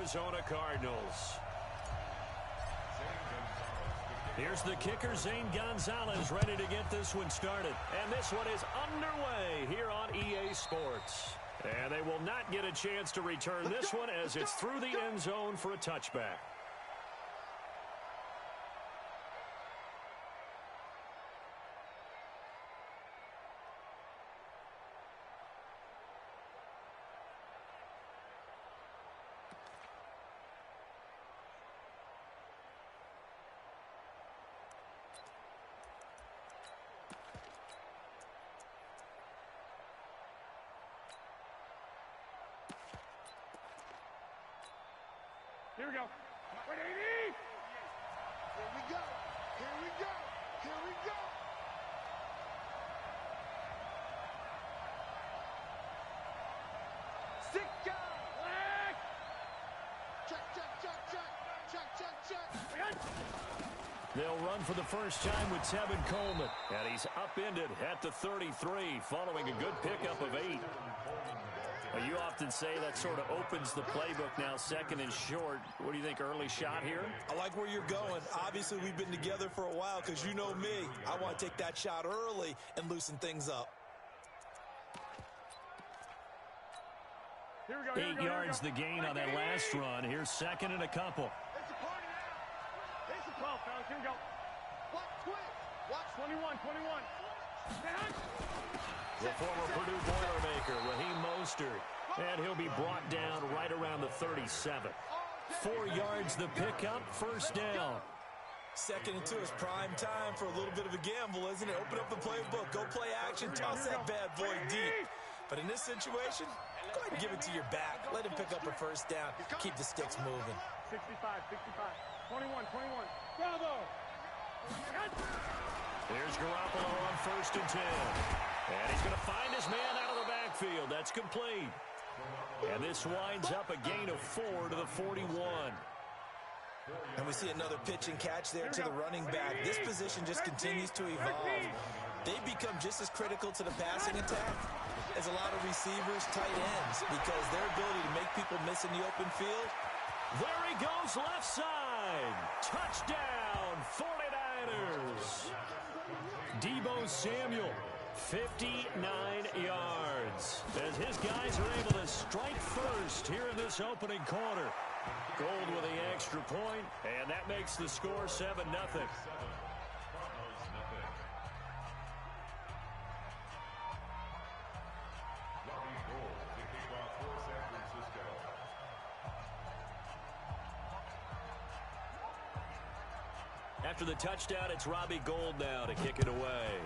Arizona Cardinals. Here's the kicker, Zane Gonzalez, ready to get this one started. And this one is underway here on EA Sports. And they will not get a chance to return this one as it's through the end zone for a touchback. Here we go. Wait, 80! Here we go. Here we go. Here we go. Stick down. Leg. Check, check, check, check. Check, check, check. They'll run for the first time with Tevin Coleman. And he's upended at the 33 following a good pickup of 8. Well, you often say that sort of opens the playbook now, second and short. What do you think, early shot here? I like where you're going. Obviously, we've been together for a while because you know me. I want to take that shot early and loosen things up. Here we go, 8 yards the gain on that last run. Here's second and a couple. It's a party now. It's a 12, fellas. Here we go. Watch, twist. Watch, 21, 21. The former Purdue Boilermaker, Raheem Mostert. And he'll be brought down right around the 37. 4 yards the pickup, first down. Second and 2 is prime time for a little bit of a gamble, isn't it? Open up the playbook, go play action, toss that bad boy deep. But in this situation, go ahead and give it to your back. Let him pick up a first down. Keep the sticks moving. 65, 65. 21, 21. Bravo! There's Garoppolo on first and 10. And he's going to find his man out of the backfield. That's complete. And this winds up a gain of 4 to the 41. And we see another pitch and catch there to the running back. This position just continues to evolve. They become just as critical to the passing attack as a lot of receivers, tight ends, because their ability to make people miss in the open field. There he goes, left side. Touchdown, 49ers. Deebo Samuel, 59 yards. As his guys are able to strike first here in this opening quarter. Gold with the extra point, and that makes the score 7-0. After the touchdown, it's Robbie Gould now to kick it away.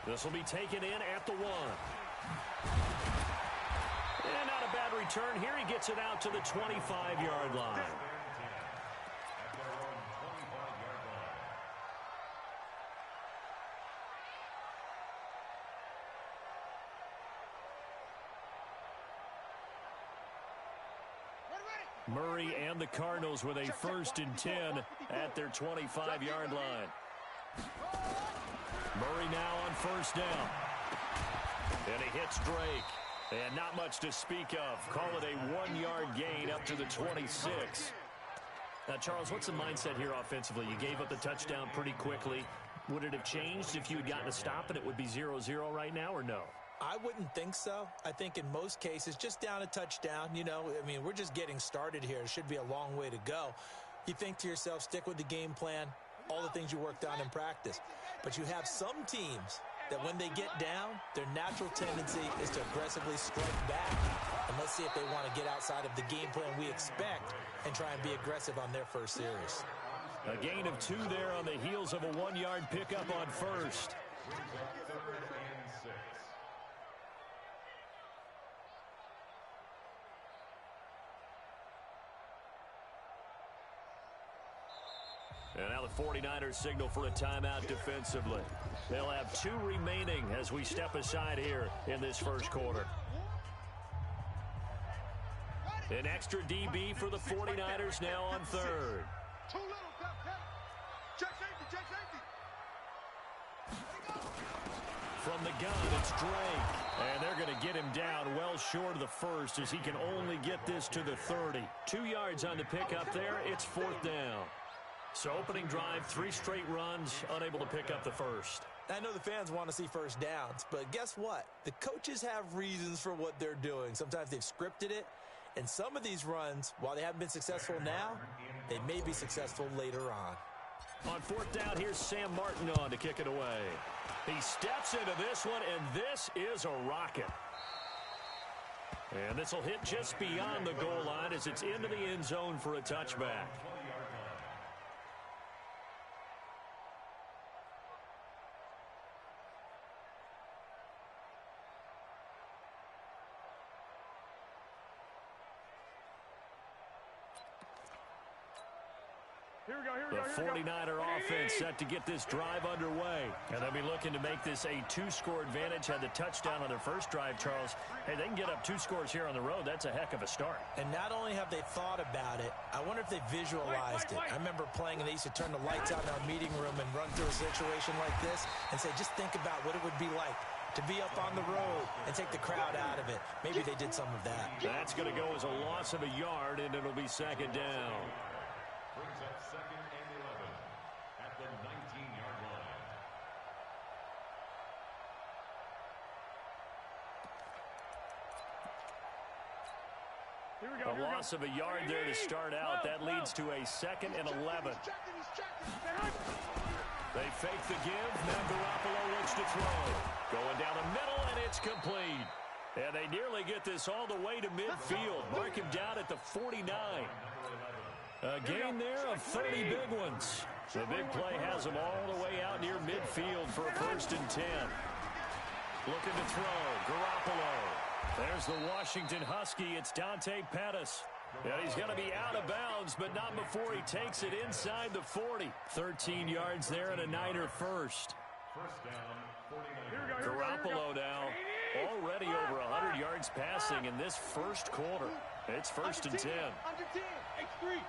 This will be taken in at the 1. And not a bad return here. He gets it out to the 25-yard line. Murray and the Cardinals with a first and 10 at their 25-yard line. Murray now on first down. And he hits Drake. And not much to speak of. Call it a 1-yard gain up to the 26. Now, Charles, what's the mindset here offensively? You gave up the touchdown pretty quickly. Would it have changed if you had gotten a stop and it would be 0-0 right now, or no? I wouldn't think so. I think in most cases, just down a touchdown, you know, I mean, we're just getting started here. It should be a long way to go. You think to yourself, stick with the game plan, all the things you worked on in practice. But you have some teams that when they get down, their natural tendency is to aggressively strike back. And let's see if they want to get outside of the game plan we expect and try and be aggressive on their first series. A gain of 2 there on the heels of a 1-yard pickup on first. And now the 49ers signal for a timeout defensively. They'll have 2 remaining as we step aside here in this first quarter. An extra DB for the 49ers now on third. Too little, check safety, check safety. From the gun, it's Drake. And they're going to get him down well short of the first as he can only get this to the 30. 2 yards on the pickup there. It's 4th down. So opening drive, 3 straight runs, unable to pick up the first. I know the fans want to see first downs, but guess what? The coaches have reasons for what they're doing. Sometimes they've scripted it, and some of these runs, while they haven't been successful now, they may be successful later on. On 4th down, here's Sam Martin on to kick it away. He steps into this one, and this is a rocket. And this will hit just beyond the goal line as it's into the end zone for a touchback. The 49er offense set to get this drive underway. And they'll be looking to make this a 2-score advantage. Had the touchdown on their first drive, Charles. Hey, they can get up 2 scores here on the road. That's a heck of a start. And not only have they thought about it, I wonder if they visualized it. I remember playing and they used to turn the lights on in our meeting room and run through a situation like this and say, just think about what it would be like to be up on the road and take the crowd out of it. Maybe they did some of that. That's going to go as a loss of a yard, and it'll be 2nd down. Brings up 2nd and 11 at the 19-yard line. A loss of a yard there to start out. That leads to a 2nd and 11. They fake the give. Now Garoppolo looks to throw. Going down the middle, and it's complete. And they nearly get this all the way to midfield. Mark him down at the 49. A gain there of 30 big ones. The big play has them all the way out near midfield for a 1st and 10. Looking to throw. Garoppolo. There's the Washington Husky. It's Dante Pettis. And he's going to be out of bounds, but not before he takes it inside the 40. 13 yards there and a Niner first. First down, 49. Garoppolo now already over 100 yards passing in this first quarter. It's 1st and 10. Under 10. X3.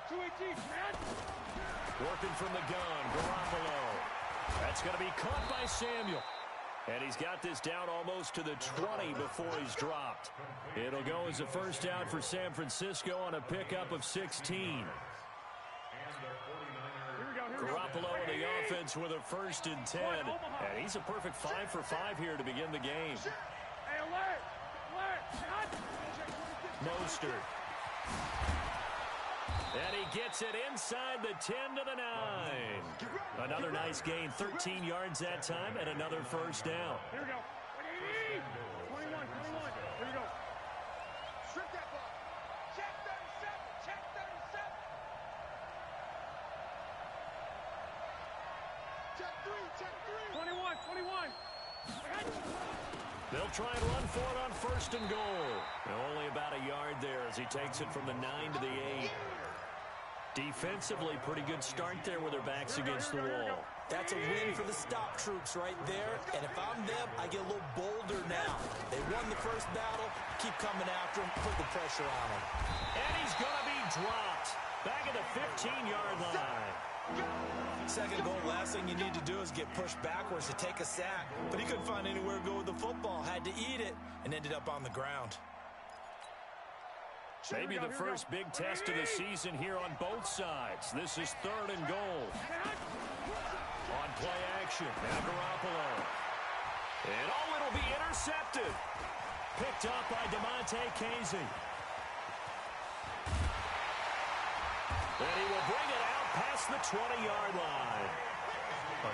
218, man. Working from the gun, Garoppolo. That's going to be caught by Samuel. And he's got this down almost to the 20 before he's dropped. It'll go as a 1st down for San Francisco on a pickup of 16. Garoppolo in the offense with a 1st and 10. And he's a perfect 5 for 5 here to begin the game. Mostert. And he gets it inside the 10 to the 9. Another nice gain, 13 yards that time, and another 1st down. Here we go. 21. Here we go. Strip that ball. Check 37. Check 37. Check 3. 21. They'll try and run for it on 1st and goal. Only about a yard there as he takes it from the 9 to the 8. Defensively, pretty good start there with their backs against the wall. That's a win for the stop troops right there. And if I'm them, I get a little bolder now. They won the first battle. Keep coming after him. Put the pressure on him. And he's going to be dropped. Back at the 15-yard line. Second goal, last thing you need to do is get pushed backwards to take a sack. But he couldn't find anywhere to go with the football. Had to eat it and ended up on the ground. Maybe the first big test of the season here on both sides. This is 3rd and goal. On play action, now Garoppolo. And it'll be intercepted. Picked up by DeMonte Casey. And he will bring it out past the 20-yard line.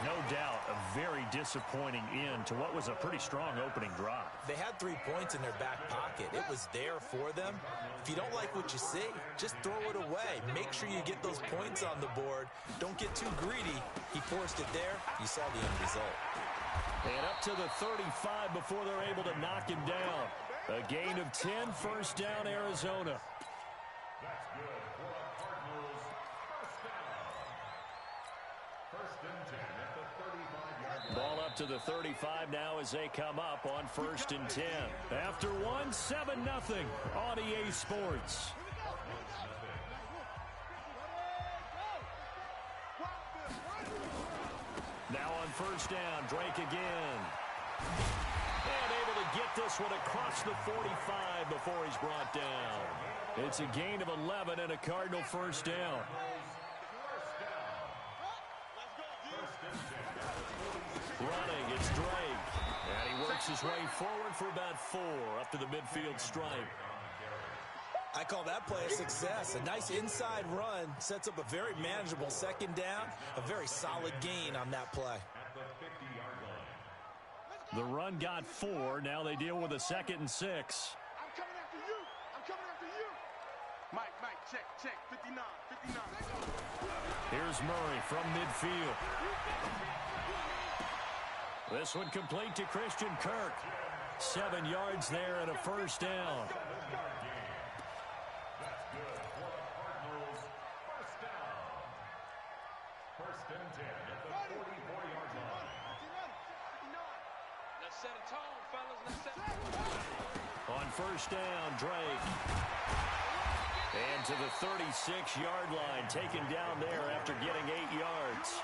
No doubt a very disappointing end to what was a pretty strong opening drive. They had 3 points in their back pocket. It was there for them. If you don't like what you see, just throw it away. Make sure you get those points on the board. Don't get too greedy. He forced it there. You saw the end result. And up to the 35 before they're able to knock him down. A gain of 10, 1st down, Arizona. That's good for the Cardinals. First down. 1st and 10 at the 35-yard line. Ball up to the 35 now as they come up on 1st and 10. After 7-0 on EA Sports. Go. Now on 1st down, Drake again. And able to get this one across the 45 before he's brought down. It's a gain of 11 and a Cardinal first down. Running, it's Drake. And he works his way forward for about 4 up to the midfield stripe. I call that play a success. A nice inside run sets up a very manageable second down. A very solid gain on that play. The run got 4. Now they deal with a 2nd and 6. I'm coming after you. I'm coming after you. Mike, check. 59. Here's Murray from midfield. This one complete to Christian Kirk. 7 yards there and a first down. First and 10 at the 44-yard line. Let's set a tone, fellas. Let's set a On first down, Drake. And to the 36-yard line, taken down there after getting 8 yards.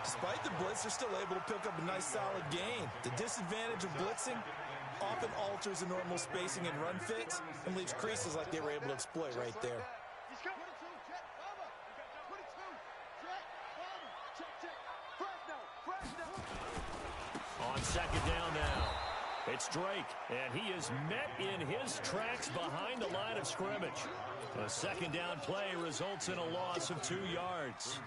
Despite the blitz, they're still able to pick up a nice solid gain. The disadvantage of blitzing often alters the normal spacing and run fits and leaves creases like they were able to exploit right there. He's coming. On second down now, it's Drake, and he is met in his tracks behind the line of scrimmage. A second down play results in a loss of 2 yards.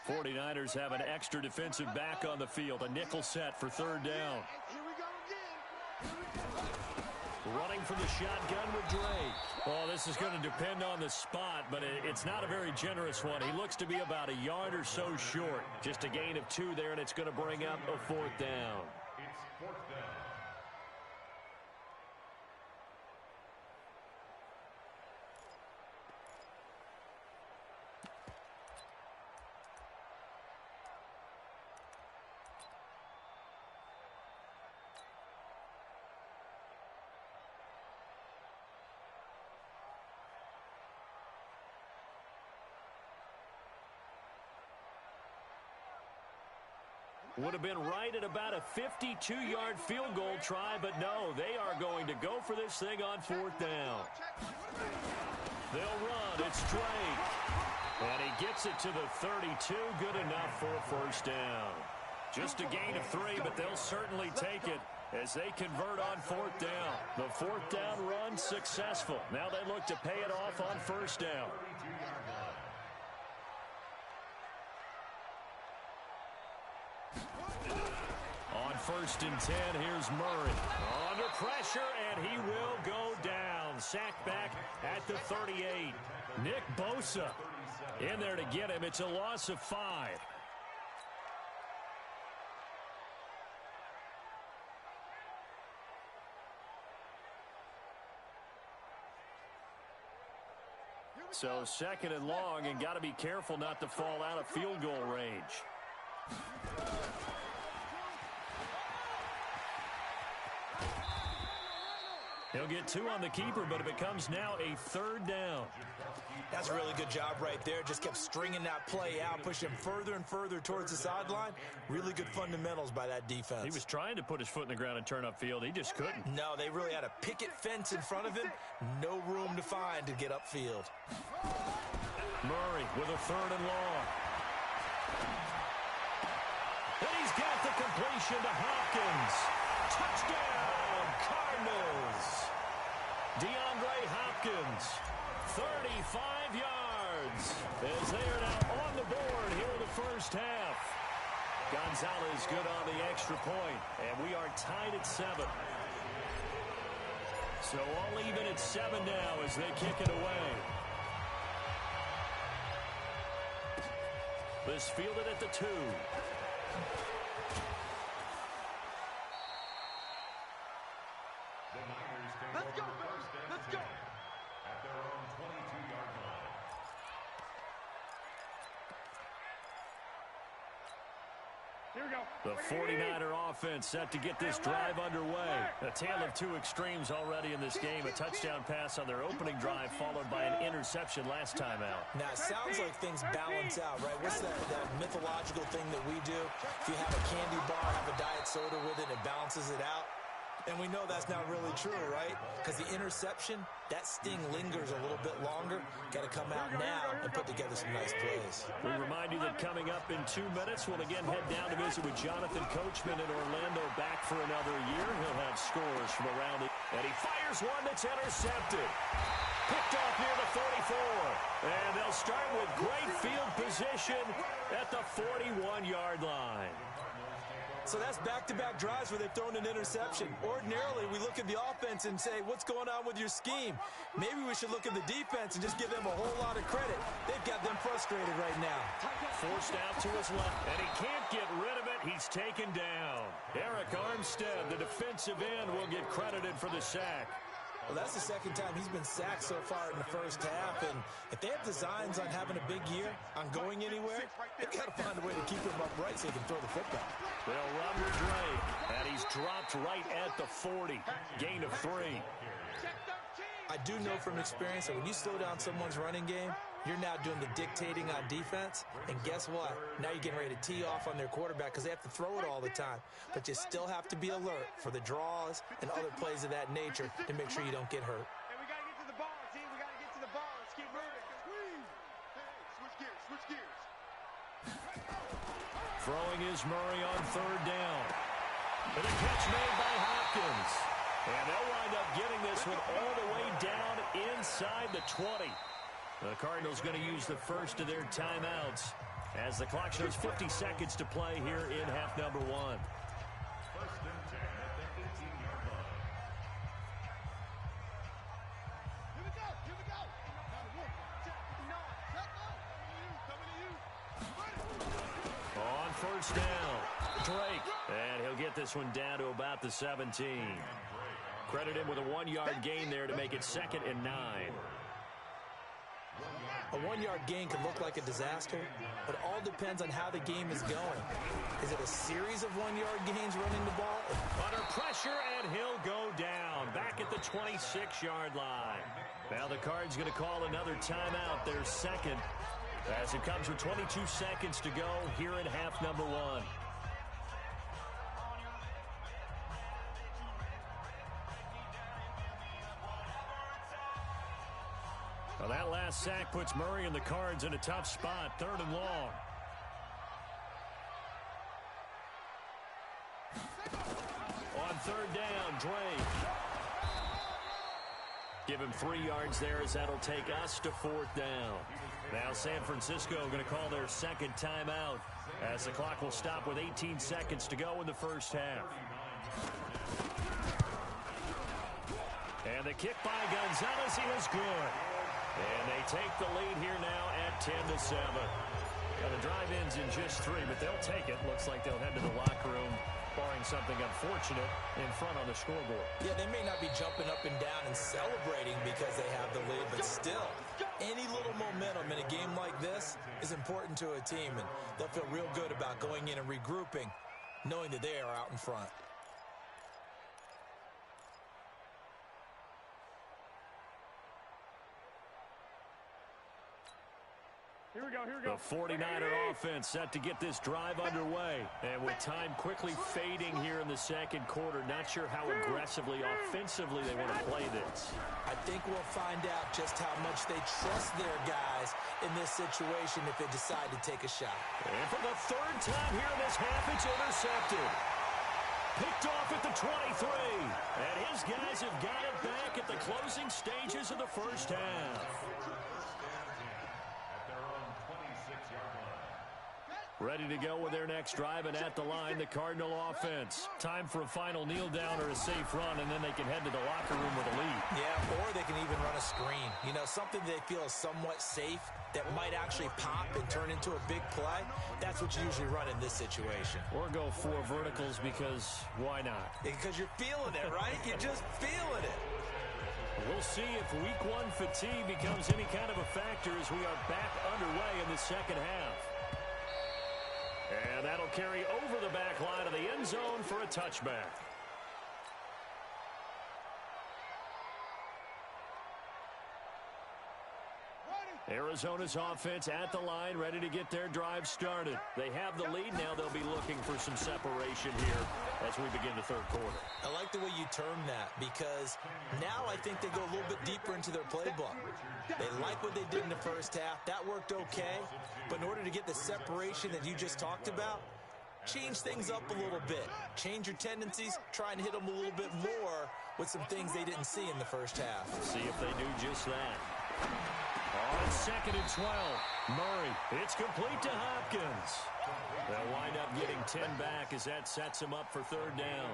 49ers have an extra defensive back on the field, a nickel set for third down. Here we go again. Running from the shotgun with Drake. Oh, this is going to depend on the spot, but it's not a very generous one. He looks to be about a yard or so short. Just a gain of 2 there, and it's going to bring up a 4th down. It's 4th down. Would have been right at about a 52-yard field goal try, but no, they are going to go for this thing on 4th down. They'll run. It's Drake. And he gets it to the 32. Good enough for a first down. Just a gain of 3, but they'll certainly take it as they convert on 4th down. The 4th down run successful. Now they look to pay it off on first down. On 1st and 10, here's Murray. Under pressure, and he will go down. Sacked back at the 38. Nick Bosa in there to get him. It's a loss of 5. So 2nd and long, and got to be careful not to fall out of field goal range. He'll get 2 on the keeper, but it becomes now a 3rd down. That's a really good job right there. Just kept stringing that play out, pushing further and further towards the sideline. Really good fundamentals by that defense. He was trying to put his foot in the ground and turn upfield. He just couldn't. No, they really had a picket fence in front of him. No room to find to get upfield. Murray with a 3rd and long. And he's got the completion to Hopkins. Touchdown, Cardinals. DeAndre Hopkins, 35 yards, as they are now on the board here in the first half. Gonzalez good on the extra point, and we are tied at 7. So all even at 7 now as they kick it away. This fielded at the 2. Let's go, fellas. Let's go. At their own 22-yard line. Here we go. The 49er offense set to get this drive underway. A tale of two extremes already in this game. A touchdown pass on their opening drive followed by an interception last time out. Now, it sounds like things balance out, right? What's that mythological thing that we do? If you have a candy bar, have a diet soda with it, it balances it out. And we know that's not really true, right? Because the interception, that sting lingers a little bit longer. Got to come out now and put together some nice plays. We remind you that coming up in 2 minutes, we'll again head down to visit with Jonathan Coachman in Orlando, back for another year. He'll have scores from around it. And he fires one that's intercepted. Picked off near the 44. And they'll start with great field position at the 41-yard line. So that's back-to-back drives where they've thrown an interception. Ordinarily, we look at the offense and say, what's going on with your scheme? Maybe we should look at the defense and just give them a whole lot of credit. They've got them frustrated right now. Forced out to his left, and he can't get rid of it. He's taken down. Eric Armstead, the defensive end, will get credited for the sack. Well, that's the second time he's been sacked so far in the first half, and if they have designs on having a big year, on going anywhere, they've got to find a way to keep him upright so he can throw the football. They'll run with Drake, and he's dropped right at the 40. Gain of 3. I do know from experience that when you slow down someone's running game, you're now doing the dictating on defense, and guess what? Now you're getting ready to tee off on their quarterback because they have to throw it all the time. But you still have to be alert for the draws and other plays of that nature to make sure you don't get hurt. And we got to get to the ball, team. We got to get to the ball. Let's keep moving. Switch gears. Switch gears. Throwing is Murray on third down. And a catch made by Hopkins. And they'll wind up getting this one all the way down inside the 20. The Cardinals going to use the first of their timeouts as the clock shows 50 seconds to play here in half number 1. First and 10 at the 18-yard line. Here we go. Here we go. On first down, Drake. And he'll get this one down to about the 17. Credit him with a 1-yard gain there to make it 2nd and 9. A 1-yard gain can look like a disaster, but it all depends on how the game is going. Is it a series of 1-yard gains running the ball? Under pressure, and he'll go down. Back at the 26-yard line. Now the Cards going to call another timeout, their second, as it comes with 22 seconds to go here in half number 1. Well, that last sack puts Murray and the Cards in a tough spot, 3rd and long. On 3rd down, Drake. Give him 3 yards there as that'll take us to 4th down. Now San Francisco going to call their second timeout as the clock will stop with 18 seconds to go in the first half. And the kick by Gonzalez, he was good. And they take the lead here now at 10-7. Now the drive ends in just 3, but they'll take it. Looks like they'll head to the locker room, barring something unfortunate, in front on the scoreboard. Yeah, they may not be jumping up and down and celebrating because they have the lead, but still, any little momentum in a game like this is important to a team, and they'll feel real good about going in and regrouping, knowing that they are out in front. Here we go. Here we go. The 49er offense set to get this drive underway. And with time quickly fading here in the second quarter, not sure how aggressively, offensively they want to play this. I think we'll find out just how much they trust their guys in this situation if they decide to take a shot. And for the 3rd time here in this half, it's intercepted. Picked off at the 23. And his guys have got it back at the closing stages of the first half. Ready to go with their next drive, and at the line, the Cardinal offense. Time for a final kneel down or a safe run, and then they can head to the locker room with a lead. Yeah, or they can even run a screen. You know, something they feel is somewhat safe that might actually pop and turn into a big play. That's what you usually run in this situation. Or go 4 verticals because why not? Because you're feeling it, right? You're just feeling it. We'll see if week 1 fatigue becomes any kind of a factor as we are back underway in the second half. And that'll carry over the back line of the end zone for a touchback. Arizona's offense at the line, ready to get their drive started. They have the lead. Now they'll be looking for some separation here as we begin the third quarter. I like the way you term that, because now I think they go a little bit deeper into their playbook. They like what they did in the first half. That worked okay. But in order to get the separation that you just talked about, change things up a little bit. Change your tendencies. Try and hit them a little bit more with some things they didn't see in the first half. See if they do just that. On 2nd and 12, Murray. It's complete to Hopkins. They'll wind up getting 10 back as that sets them up for third down.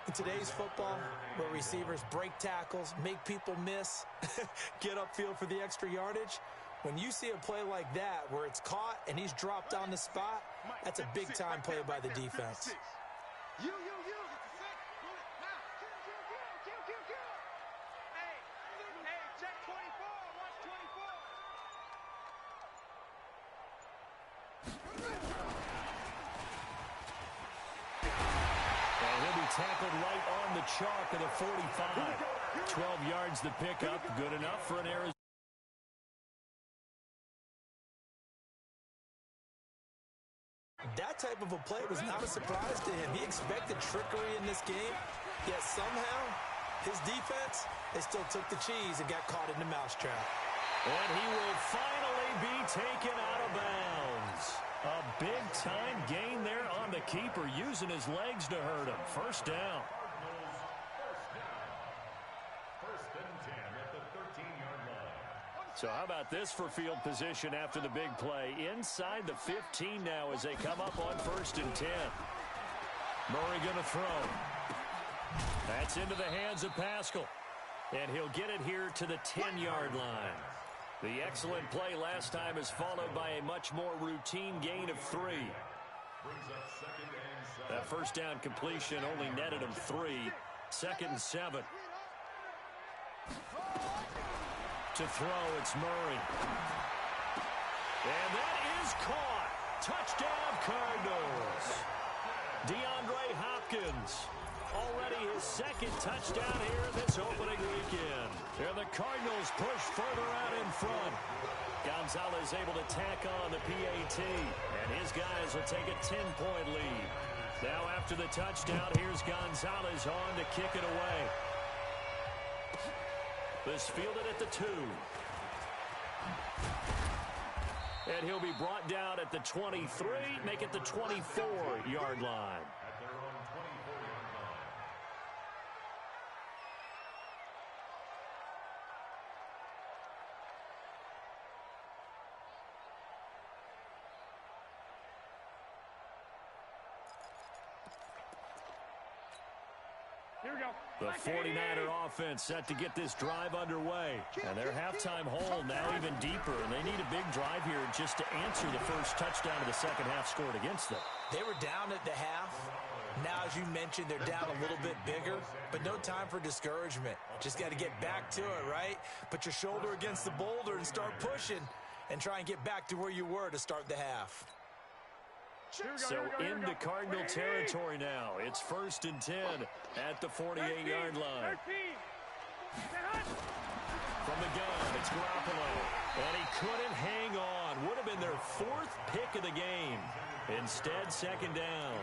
In today's football, where receivers break tackles, make people miss, get upfield for the extra yardage, when you see a play like that where it's caught and he's dropped on the spot, that's a big-time play by the defense. Tackled right on the chalk of the 45. 12 yards the pickup. Good enough for an Arizona. That type of a play was not a surprise to him. He expected trickery in this game, yet somehow his defense, they still took the cheese and got caught in the mousetrap. And he will finally be taken out of bounds. A big-time gain there on the keeper, using his legs to hurt him. First down. First and 10 at the 13-yard line. So how about this for field position after the big play? Inside the 15 now as they come up on 1st and 10. Murray going to throw. That's into the hands of Pascal. And he'll get it here to the 10-yard line. The excellent play last time is followed by a much more routine gain of 3. That first down completion only netted him 3. 2nd and 7. To throw, it's Murray. And that is caught. Touchdown, Cardinals. DeAndre Hopkins. Already his 2nd touchdown here this opening weekend. And the Cardinals push further out in front. Gonzalez able to tack on the PAT. And his guys will take a 10-point lead. Now after the touchdown, here's Gonzalez on to kick it away. This fielded at the 2. And he'll be brought down at the 23, make it the 24-yard line. The 49er offense set to get this drive underway. And their halftime hole now even deeper. And they need a big drive here just to answer the first touchdown of the second half scored against them. They were down at the half. Now, as you mentioned, they're down a little bit bigger. But no time for discouragement. Just got to get back to it, right? Put your shoulder against the boulder and start pushing. And try and get back to where you were to start the half. So into Cardinal territory now. It's 1st and 10 at the 48-yard line. From the gun, it's Garoppolo. And he couldn't hang on. Would have been their 4th pick of the game. Instead, 2nd down.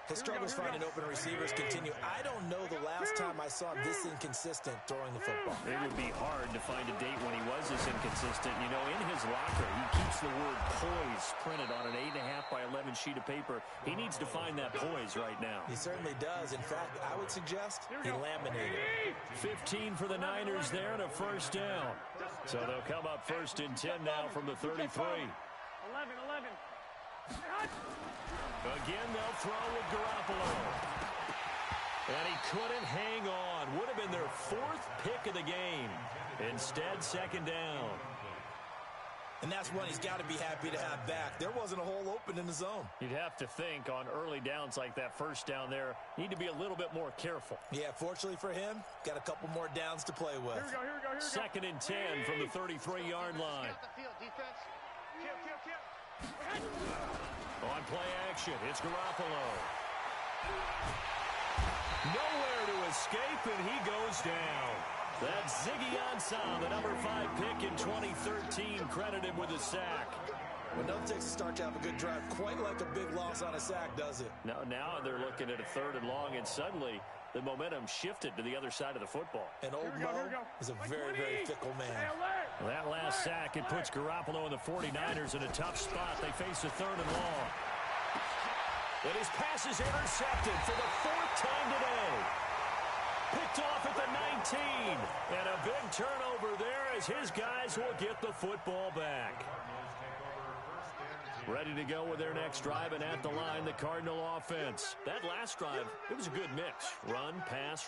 His struggles finding open receivers continue. I don't know the last time I saw him this inconsistent throwing the football. It would be hard to find a date when he was this inconsistent. You know, in his locker, he keeps the word poise printed on an 8.5 by 11 sheet of paper. He needs to find that poise right now. He certainly does. In fact, I would suggest he laminated. 15 for the Niners there and a first down. So they'll come up 1st and 10 now from the 33. 11. Again, they'll throw with Garoppolo. And he couldn't hang on. Would have been their 4th pick of the game. Instead, 2nd down. And that's one he's got to be happy to have back. There wasn't a hole open in the zone. You'd have to think on early downs like that first down there, need to be a little bit more careful. Yeah, fortunately for him, got a couple more downs to play with. Here we go. 2nd and 10 from the 33-yard line. On play action, it's Garoppolo. Nowhere to escape, and he goes down. That's Ziggy Ansah, the number 5 pick in 2013, credited with a sack. Well, no Texas start to have a good drive, quite like a big loss on a sack, does it? Now they're looking at a 3rd and long, and suddenly the momentum shifted to the other side of the football. And old Mo is a very, very fickle man. Well, that last sack, it puts Garoppolo and the 49ers in a tough spot. They face a 3rd and long. And his pass is intercepted for the 4th time today. Picked off at the 19. And a big turnover there as his guys will get the football back. Ready to go with their next drive, and at the line, the Cardinal offense. That last drive, it was a good mix. Run, pass,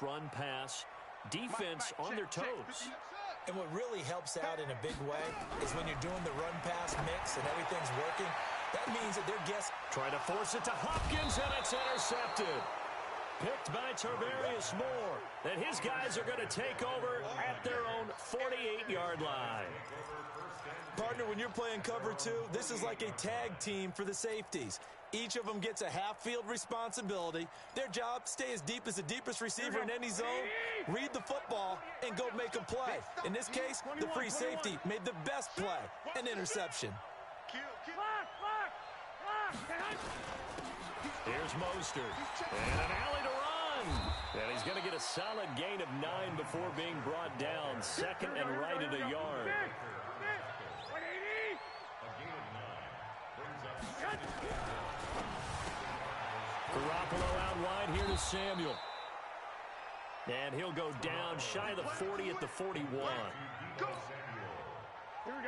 defense on their toes. And what really helps out in a big way is when you're doing the run-pass mix and everything's working, that means that they're guessing. Trying to force it to Hopkins, and it's intercepted. Picked by Tarvarius Moore. And his guys are going to take over at their own 48-yard line. Partner, when you're playing cover 2, this is like a tag team for the safeties. Each of them gets a half-field responsibility. Their job, stay as deep as the deepest receiver in any zone, read the football, and go make a play. In this case, the free safety made the best play, an interception. Here's Mostert, and an alley to run. And he's going to get a solid gain of 9 before being brought down. 2nd and right at a yard. Garoppolo out wide here to Samuel. And he'll go down shy of the 40 at the 41.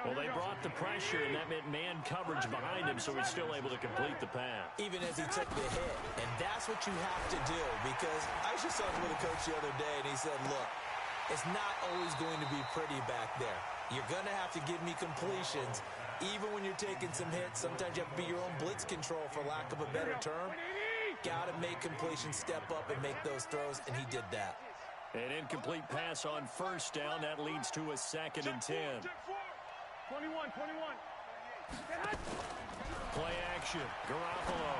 Well, they brought the pressure, and that meant man coverage behind him, so he's still able to complete the pass. Even as he took the hit. And that's what you have to do, because I was just talking with a coach the other day, and he said, look, it's not always going to be pretty back there. You're going to have to give me completions. Even when you're taking some hits, sometimes you have to be your own blitz control, for lack of a better term. Got to make completions, step up, and make those throws, and he did that. An incomplete pass on 1st down. That leads to a 2nd and 10. 21. Play action. Garoppolo.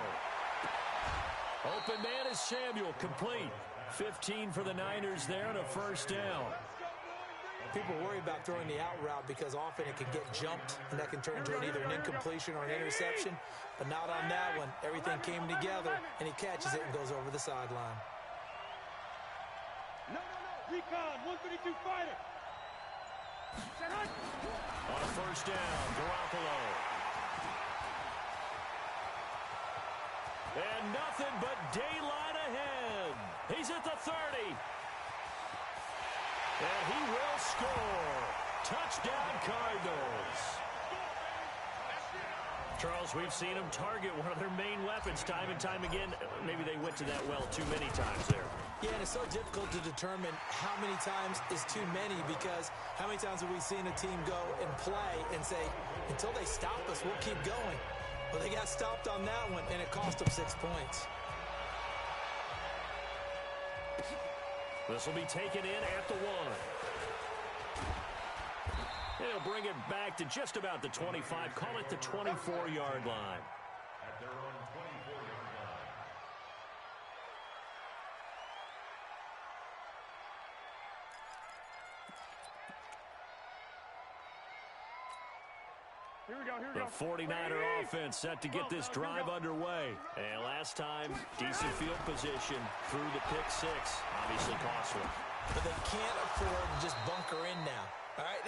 Open man is Samuel. Complete. 15 for the Niners there and a 1st down. People worry about throwing the out route because often it can get jumped, and that can turn into either an incompletion or an interception. But not on that one. Everything came together, and he catches it and goes over the sideline. No. Recon, 132 fighter. On 1st down, Garoppolo. And nothing but daylight ahead. He's at the 30. And he will score. Touchdown, Cardinals. Charles, we've seen them target one of their main weapons time and time again. Maybe they went to that well too many times there. Yeah, and it's so difficult to determine how many times is too many, because how many times have we seen a team go and play and say, until they stop us, we'll keep going. Well, they got stopped on that one, and it cost them 6 points. This will be taken in at the 1. They'll bring it back to just about the 25. Call it the 24-yard line. At their own 24-yard line. Here we go. The 49er offense set to get this drive underway. And last time, decent field position through the pick 6. Obviously costly. But they can't afford to just bunker in now. All right,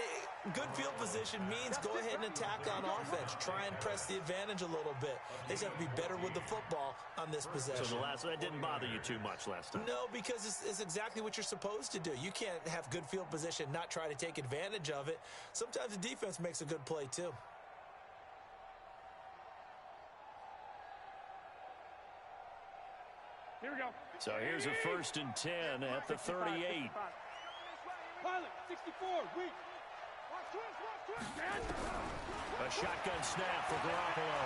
good field position means go ahead and attack on offense. Try and press the advantage a little bit. They just have to be better with the football on this possession. So that didn't bother you too much last time? No, because it's exactly what you're supposed to do. You can't have good field position, not try to take advantage of it. Sometimes the defense makes a good play too. Here we go. So here's a 1st and 10 at the 38. Pilot, 64, weak. A shotgun snap for Garoppolo.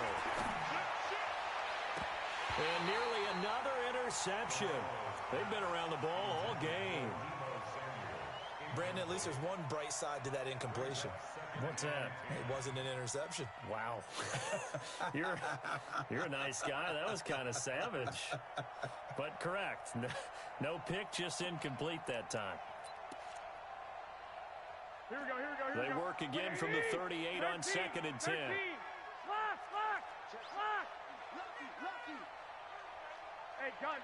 And nearly another interception. They've been around the ball all game. Brandon, at least there's one bright side to that incompletion. What's that? It wasn't an interception. Wow. You're a nice guy. That was kind of savage. But correct. No pick, just incomplete that time. Here we go, here we go, here we go. They work again from the 38 on 2nd and 10. Lock. Lucky. Hey, gun.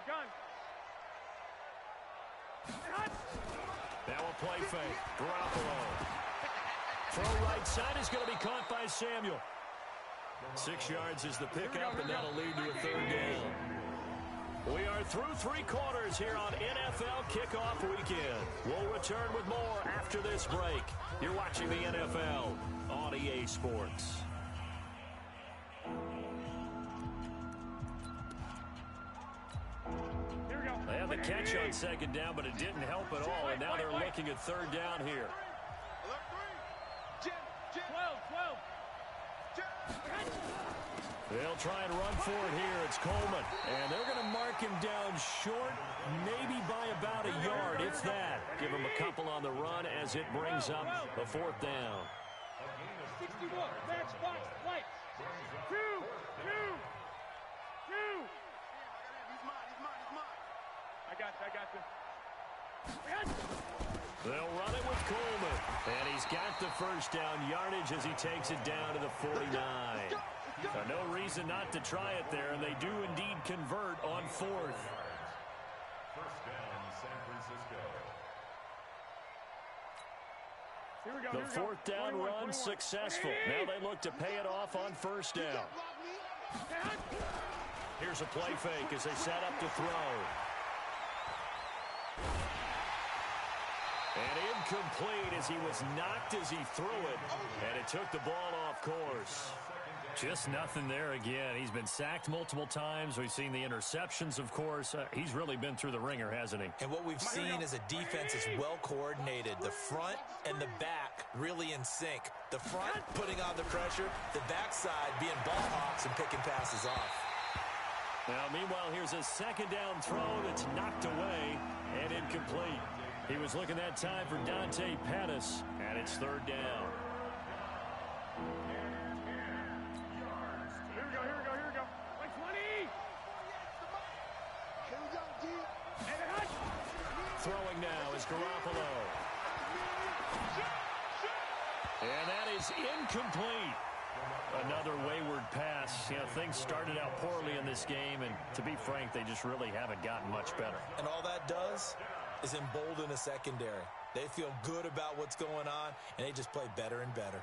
Now a play fake. Garoppolo. Throw right side is going to be caught by Samuel. 6 yards is the pickup, and that'll lead to a 3rd down. We are through 3 quarters here on NFL Kickoff Weekend. We'll return with more after this break. You're watching the NFL on EA Sports. They had the catch on 2nd down, but it didn't help at all, and now they're looking at 3rd down here. 12. They'll try and run for it here. It's Coleman, and they're going to mark him down short, maybe by about a yard, if that. Give him a couple on the run as it brings up a 4th down. 61, match box, lights. 2. I got you. They'll run it with Coleman, and he's got the 1st down yardage as he takes it down to the 49. No reason not to try it there, and they do indeed convert on 4th. 1st down, San Francisco. Here we go. The 4th down run successful. Now they look to pay it off on 1st down. Here's a play fake as they set up to throw. And incomplete as he was knocked as he threw it, and it took the ball off course. Just nothing there again. He's been sacked multiple times. We've seen the interceptions, of course. He's really been through the ringer, hasn't he? And what we've seen is a defense is well coordinated. The front and the back really in sync. The front putting on the pressure, the backside being ball hawks and picking passes off. Now, meanwhile, here's a 2nd down throw that's knocked away and incomplete. He was looking that time for Dante Pettis, and it's 3rd down. Here we go. Like 20. Throwing now is Garoppolo. And that is incomplete. Another wayward pass. You know, things started out poorly in this game, and to be frank, they just really haven't gotten much better. And all that does is embolden a secondary. They feel good about what's going on, and they just play better and better.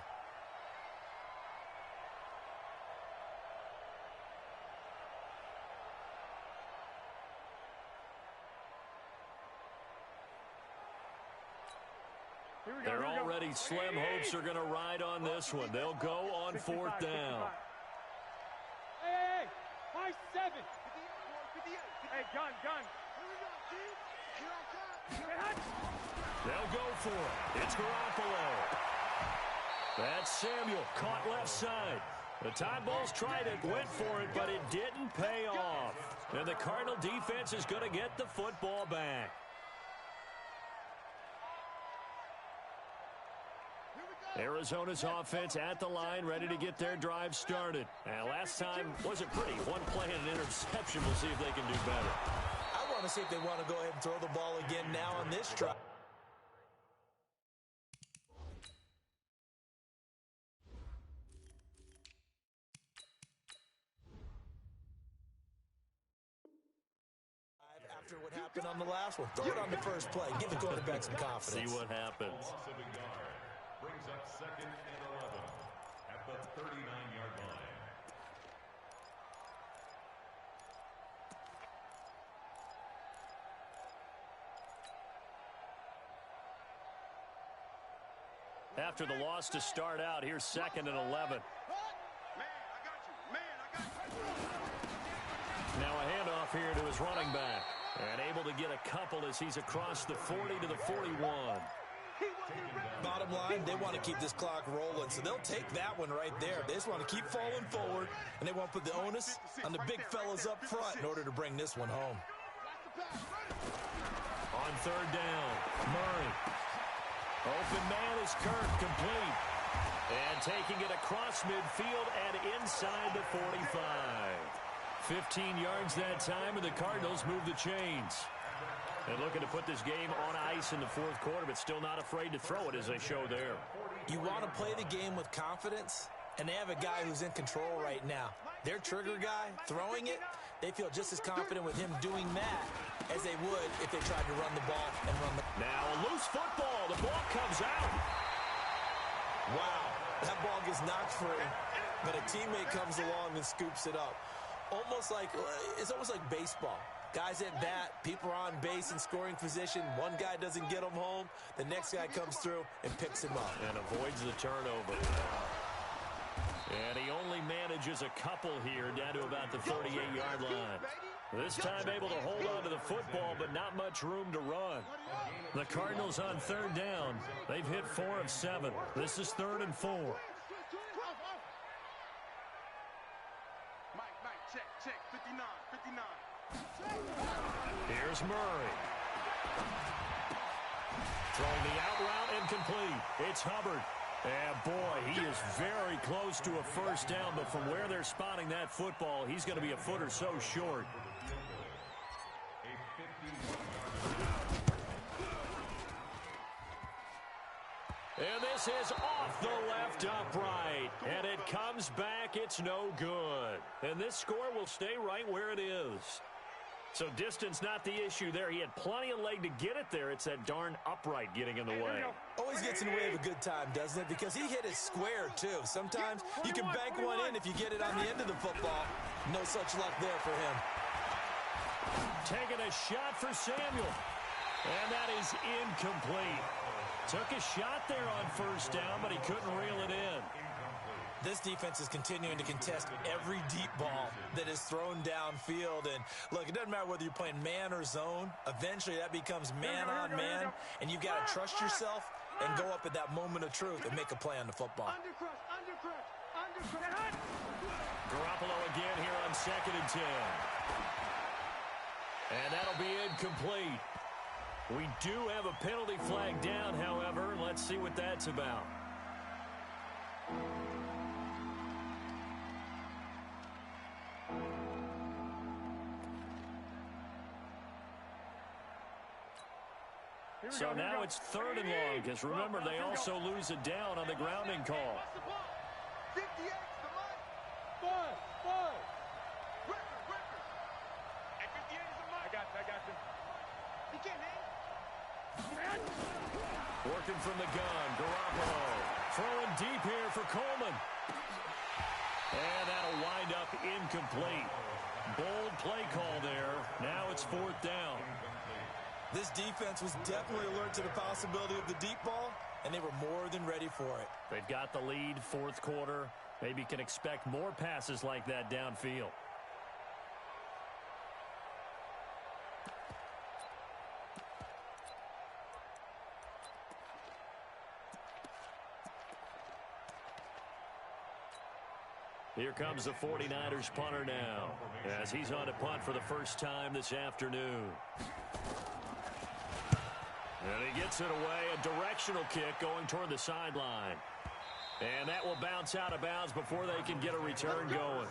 Their already slim hopes are going to ride on this one. They'll go on 4th down. Hey, 5-7. Hey, gun. They'll go for it. It's Garoppolo. That's Samuel, caught left side. The time Bulls tried it, went for it, but it didn't pay off. And the Cardinal defense is going to get the football back. Arizona's offense at the line, ready to get their drive started. And last time wasn't pretty. One play and an interception. We'll see if they can do better. I want to see if they want to go ahead and throw the ball again now on this drive. After what happened on the last one, throw it on the first play. Give the quarterback some confidence. See what happens. Loss of a yard brings up 2nd and 11 at the 39-yard line. After the loss to start out, here's 2nd and 11. Now a handoff here to his running back. And able to get a couple as he's across the 40 to the 41. Bottom line, they want to keep this clock rolling, so they'll take that one right there. They just want to keep falling forward, and they want to put the onus on the big fellas up front in order to bring this one home. On 3rd down, Murray. Open man is Kirk, complete. And taking it across midfield and inside the 45. 15 yards that time, and the Cardinals move the chains. And looking to put this game on ice in the fourth quarter, but still not afraid to throw it as they show there. You want to play the game with confidence, and they have a guy who's in control right now. Their trigger guy, throwing it, they feel just as confident with him doing that as they would if they tried to run the ball and run the... Now a loose football. The ball comes out. Wow, that ball gets knocked free, but a teammate comes along and scoops it up. It's almost like baseball. Guys at bat, people are on base in scoring position. One guy doesn't get them home. The next guy comes through and picks him up. And avoids the turnover. And he only manages a couple here down to about the 38-yard line. This time able to hold on to the football, but not much room to run. The Cardinals on third down. They've hit 4 of 7. This is 3rd and 4. Mike, check, 59. Here's Murray. Throwing the out route incomplete. It's Hubbard. And boy, he is very close to a first down, but from where they're spotting that football, he's going to be a foot or so short. And this is off the left upright. And it comes back. It's no good. And this score will stay right where it is. So distance not the issue there. He had plenty of leg to get it there. It's that darn upright getting in the way. Always gets in the way of a good time, doesn't it? Because he hit it square, too. Sometimes you can bank one in if you get it on the end of the football. No such luck there for him. Taking a shot for Samuel. And that is incomplete. Took a shot there on first down, but he couldn't reel it in. This defense is continuing to contest every deep ball that is thrown downfield. And, look, it doesn't matter whether you're playing man or zone. Eventually, that becomes man-on-man, and you've got to trust yourself and go up at that moment of truth and make a play on the football. Garoppolo again here on 2nd and 10. And that'll be incomplete. We do have a penalty flag down, however. Let's see what that's about. So now it's 3rd and long, because remember, they also lose it down on the grounding call. 58 to the line. 5. Ripper. Hey, 58 is the line. I got you. He can't hang. Working from the gun, Garoppolo. Throwing deep here for Coleman. And that'll wind up incomplete. Bold play call there. Now it's 4th down. This defense was definitely alert to the possibility of the deep ball, and they were more than ready for it. They've got the lead, 4th quarter. Maybe can expect more passes like that downfield. Here comes the 49ers punter now, as he's on to punt for the first time this afternoon. And he gets it away, a directional kick going toward the sideline. And that will bounce out of bounds before they can get a return going.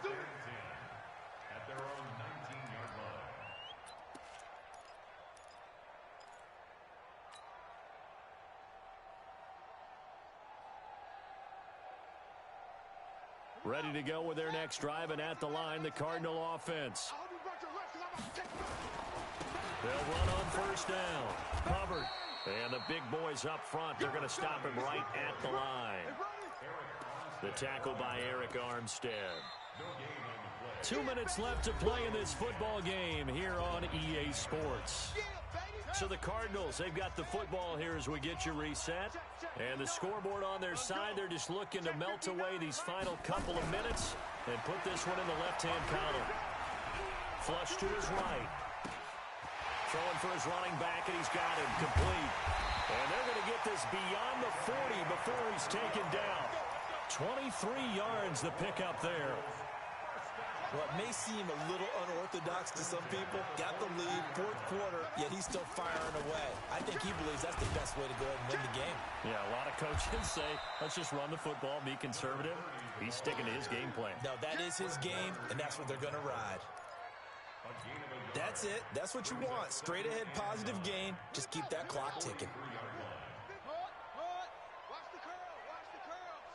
At their own 19-yard line. Ready to go with their next drive, and at the line, the Cardinal offense. They'll run on first down. Covered. And the big boys up front, they're going to stop him right at the line. The tackle by Eric Armstead. 2 minutes left to play in this football game here on EA Sports. So the Cardinals, they've got the football here as we get you reset. And the scoreboard on their side, they're just looking to melt away these final couple of minutes and put this one in the left-hand column. Flush to his right. Throwing for his running back, and he's got him complete. And they're going to get this beyond the 40 before he's taken down. 23 yards the pickup there. Well, it may seem a little unorthodox to some people. Got the lead, fourth quarter, yet he's still firing away. I think he believes that's the best way to go ahead and win the game. Yeah, a lot of coaches say, let's just run the football, be conservative. He's sticking to his game plan. No, that is his game, and that's what they're going to ride. That's it. That's what you want. Straight ahead, positive gain. Just keep that clock ticking. Watch the curl. Watch the curls.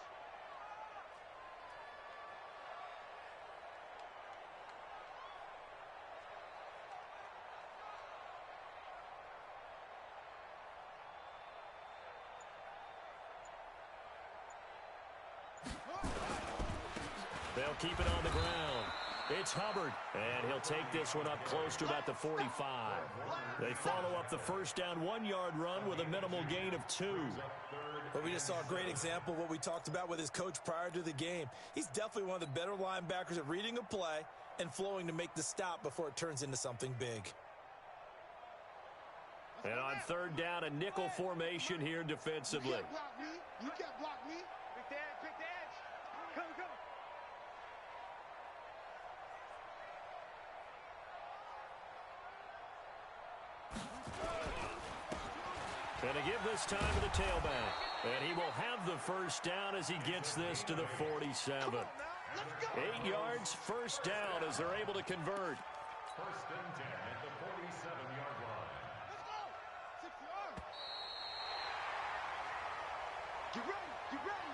They'll keep it on the ground. It's Hubbard, and he'll take this one up close to about the 45. They follow up the first down 1-yard run with a minimal gain of 2. Well, we just saw a great example of what we talked about with his coach prior to the game. He's definitely one of the better linebackers at reading a play and flowing to make the stop before it turns into something big. And on third down, a nickel formation here defensively. You can't block me. You can't block me. Pick the edge. Pick the edge. Come, come. And to give this time to the tailback. And he will have the first down as he gets this to the 47. 8 yards, first down as they're able to convert. First and 10 at the 47-yard line. Let's go. 6 yards. Get ready. Get ready.